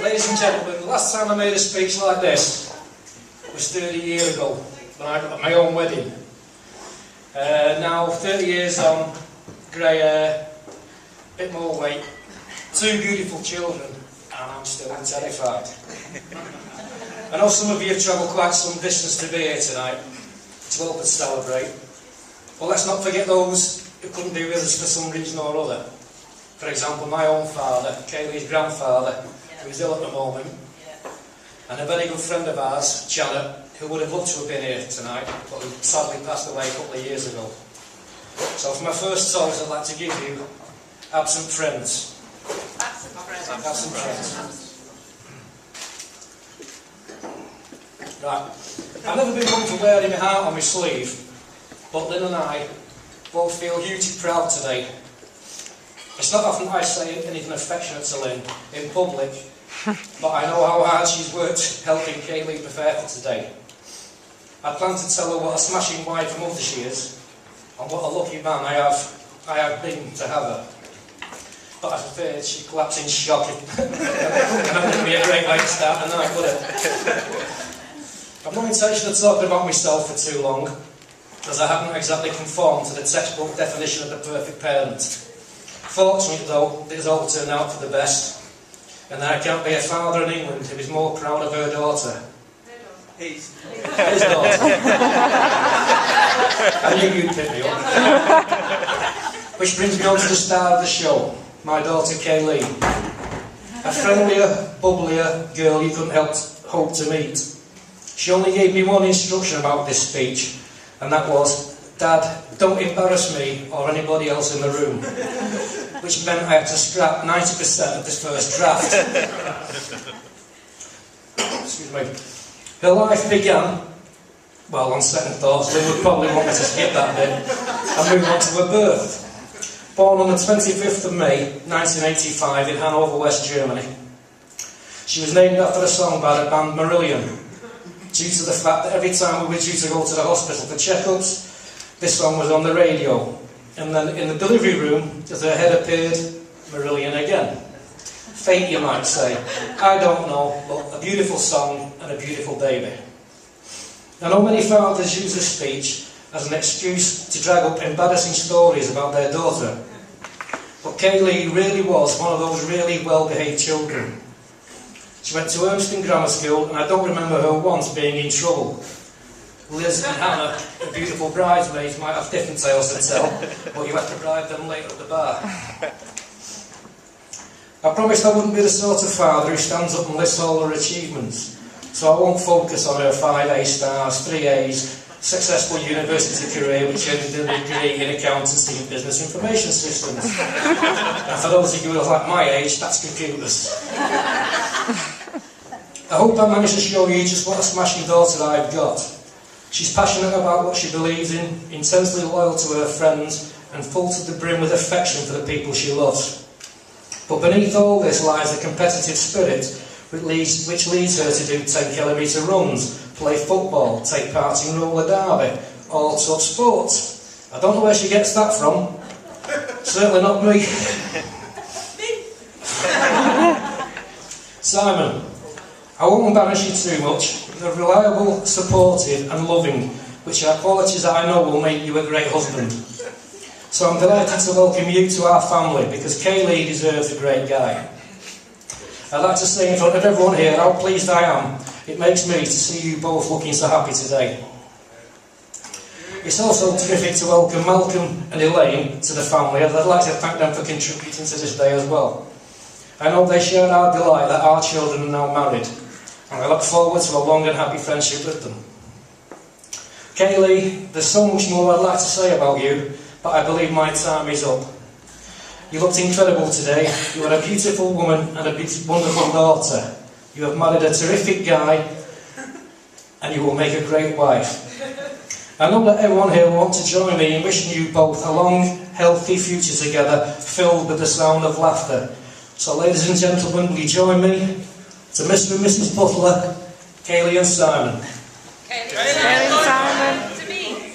Ladies and gentlemen, the last time I made a speech like this was 30 years ago, when I got my own wedding. Now, 30 years on, grey hair, bit more weight, 2 beautiful children, and I'm still terrified. I know some of you have travelled quite some distance to be here tonight to help us celebrate. But let's not forget those who couldn't be with us for some reason or other. For example, my own father, Kay-Leigh's grandfather, who is ill at the moment, and a very good friend of ours, Janet, who would have loved to have been here tonight, but who sadly passed away a couple of years ago. So for my first toast, I'd like to give you Absent Friends. Absent Friends. Absent Friends. Right. I've never been one for wearing my heart on my sleeve, but Lynn and I both feel hugely proud today. It's not often I say anything affectionate to Lynn in public, but I know how hard she's worked helping Kay-Leigh prepare for today. I plan to tell her what a smashing wife and mother she is, and what a lucky man I have been to have her. But I feared she'd collapse in shock, and that wouldn't be a great way to start the night, would it? I've no intention of talking about myself for too long, as I haven't exactly conformed to the textbook definition of the perfect parent. Fortunately though, it has all turned out for the best, and I can't be a father in England who is more proud of her daughter. His daughter. I knew you'd pick me up. Which brings me on to the star of the show, my daughter Kay-Leigh. A friendlier, bubblier girl you couldn't hope to meet. She only gave me one instruction about this speech, and that was, "Dad, don't embarrass me or anybody else in the room." Which meant I had to scrap 90% of this first draft. Excuse me. Her life began, well, on second thoughts, Lynn would probably want me to skip that bit, and move on to her birth. Born on the 25th of May, 1985 in Hanover, West Germany. She was named after a song by the band Marillion, due to the fact that every time we were due to go to the hospital for checkups, this song was on the radio. And then in the delivery room, as her head appeared, Marillion again. Fate, you might say. I don't know, but a beautiful song and a beautiful baby. I know many fathers use this speech as an excuse to drag up embarrassing stories about their daughter. But Kay-Leigh really was one of those really well-behaved children. She went to Ermston Grammar School, and I don't remember her once being in trouble. Liz and Hannah, the beautiful bridesmaids, might have different tales to tell, but you have to bribe them later at the bar. I promised I wouldn't be the sort of father who stands up and lists all her achievements, so I won't focus on her 5 A stars, 3 A's, successful university career which ended in a degree in accountancy and business information systems. And for those of you who are like my age, that's computers. I hope I managed to show you just what a smashing daughter I've got. She's passionate about what she believes in, intensely loyal to her friends, and full to the brim with affection for the people she loves. But beneath all this lies a competitive spirit which leads her to do 10-kilometre runs, play football, take part in roller derby, all tough sports. I don't know where she gets that from. Certainly not me. Simon, I won't embarrass you too much. You're reliable, supportive and loving, which are qualities that I know will make you a great husband. So I'm delighted to welcome you to our family, because Kay-Leigh deserves a great guy. I'd like to say in front of everyone here how pleased I am. It makes me to see you both looking so happy today. It's also terrific to welcome Malcolm and Elaine to the family, and I'd like to thank them for contributing to this day as well. I know they share our delight that our children are now married, and I look forward to a long and happy friendship with them. Kay-Leigh, there's so much more I'd like to say about you, but I believe my time is up. You looked incredible today. You are a beautiful woman and a wonderful daughter. You have married a terrific guy, and you will make a great wife. I know that everyone here will want to join me in wishing you both a long, healthy future together, filled with the sound of laughter. So ladies and gentlemen, will you join me to Mr. and Mrs. Butler, Kay-Leigh and Simon. Kay-Leigh and Simon. To me.